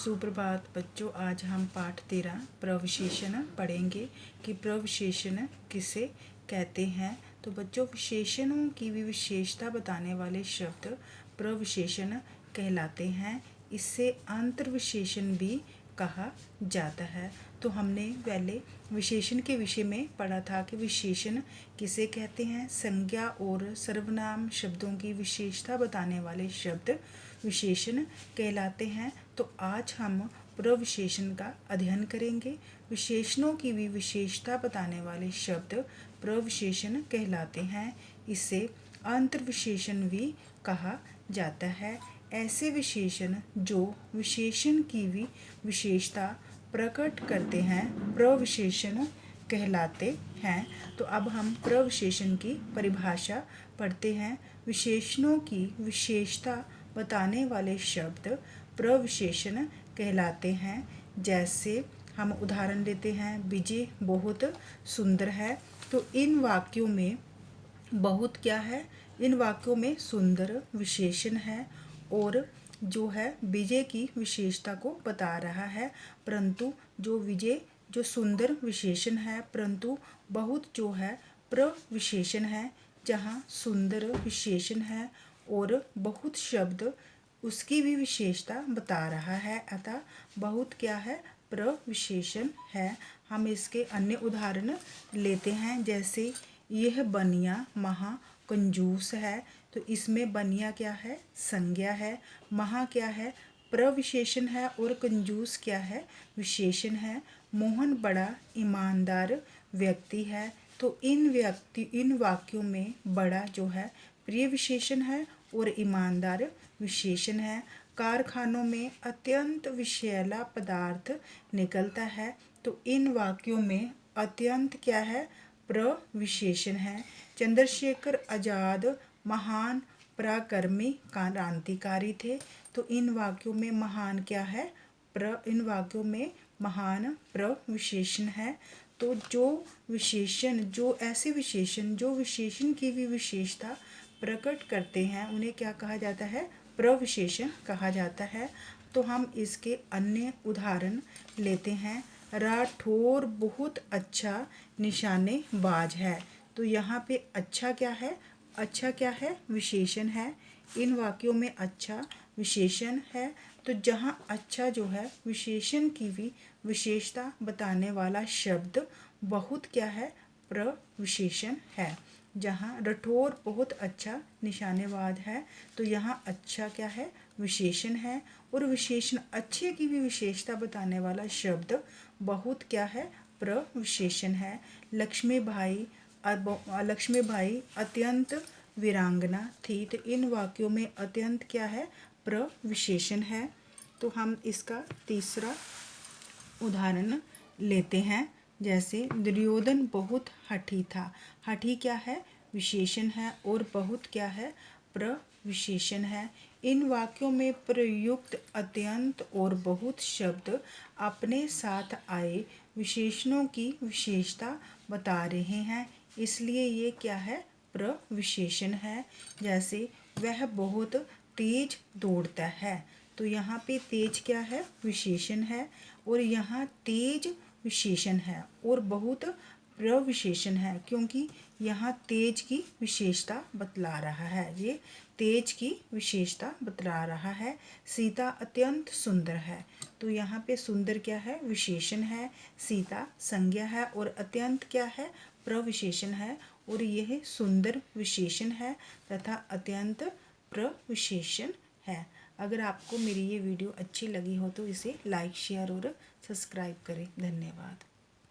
सुप्रभात बच्चों, आज हम पाठ 13 प्रविशेषण पढ़ेंगे कि प्रविशेषण किसे कहते हैं। तो बच्चों, विशेषणों की भी विशेषता बताने वाले शब्द प्रविशेषण कहलाते हैं। इससे अंतर्विशेषण भी कहा जाता है। तो हमने पहले विशेषण के विषय में पढ़ा था कि विशेषण किसे कहते हैं। संज्ञा और सर्वनाम शब्दों की विशेषता बताने वाले शब्द विशेषण कहलाते हैं। तो आज हम प्रविशेषण का अध्ययन करेंगे। विशेषणों की भी विशेषता बताने वाले शब्द प्रविशेषण कहलाते हैं। इसे अंतर्विशेषण भी कहा जाता है। ऐसे विशेषण जो विशेषण की भी विशेषता प्रकट करते हैं प्रविशेषण कहलाते हैं। तो अब हम प्रविशेषण की परिभाषा पढ़ते हैं। विशेषणों की विशेषता बताने वाले शब्द प्रविशेषण कहलाते हैं। जैसे हम उदाहरण लेते हैं, विजय बहुत सुंदर है। तो इन वाक्यों में बहुत क्या है, इन वाक्यों में सुंदर विशेषण है और जो है विजय की विशेषता को बता रहा है। परंतु जो विजय जो सुंदर विशेषण है, परंतु बहुत जो है प्रविशेषण है। जहाँ सुंदर विशेषण है और बहुत शब्द उसकी भी विशेषता बता रहा है, अतः बहुत क्या है, प्रविशेषण है। हम इसके अन्य उदाहरण लेते हैं। जैसे यह बनिया महा कंजूस है। तो इसमें बनिया क्या है, संज्ञा है। महा क्या है, प्रविशेषण है और कंजूस क्या है, विशेषण है। मोहन बड़ा ईमानदार व्यक्ति है। तो इन वाक्यों में बड़ा जो है प्रिय विशेषण है और ईमानदार विशेषण है। कारखानों में अत्यंत विषैला पदार्थ निकलता है। तो इन वाक्यों में अत्यंत क्या है, प्रविशेषण है। चंद्रशेखर आजाद महान पराक्रमी क्रांतिकारी थे। तो इन वाक्यों में महान क्या है, इन वाक्यों में महान प्रविशेषण है। तो जो विशेषण जो ऐसे विशेषण जो विशेषण की भी विशेषता प्रकट करते हैं उन्हें क्या कहा जाता है, प्रविशेषण कहा जाता है। तो हम इसके अन्य उदाहरण लेते हैं। राठौर बहुत अच्छा निशानेबाज है। तो यहाँ पे अच्छा क्या है, अच्छा क्या है, विशेषण है। इन वाक्यों में अच्छा विशेषण है। तो जहाँ अच्छा जो है विशेषण की भी विशेषता बताने वाला शब्द बहुत क्या है, प्रविशेषण है। जहाँ राठौर बहुत अच्छा निशानेबाज है, तो यहाँ अच्छा क्या है, विशेषण है। और विशेषण अच्छे की भी विशेषता बताने वाला शब्द बहुत क्या है, प्रविशेषण है। लक्ष्मीबाई अत्यंत वीरांगना थी। तो इन वाक्यों में अत्यंत क्या है, प्रविशेषण है। तो हम इसका तीसरा उदाहरण लेते हैं। जैसे दुर्योधन बहुत हठी था। हठी क्या है, विशेषण है और बहुत क्या है, प्रविशेषण है। इन वाक्यों में प्रयुक्त अत्यंत और बहुत शब्द अपने साथ आए विशेषणों की विशेषता बता रहे हैं, इसलिए ये क्या है, प्रविशेषण है। जैसे वह बहुत तेज दौड़ता है। तो यहाँ पे तेज क्या है, विशेषण है और यहाँ तेज विशेषण है और बहुत प्रविशेषण है, क्योंकि यहाँ तेज की विशेषता बतला रहा है। ये तेज की विशेषता बतला रहा है। सीता अत्यंत सुंदर है। तो यहाँ पे सुंदर क्या है, विशेषण है। सीता संज्ञा है और अत्यंत क्या है, प्रविशेषण है और यह सुंदर विशेषण है तथा अत्यंत प्रविशेषण है। अगर आपको मेरी ये वीडियो अच्छी लगी हो तो इसे लाइक, शेयर और सब्सक्राइब करें। धन्यवाद।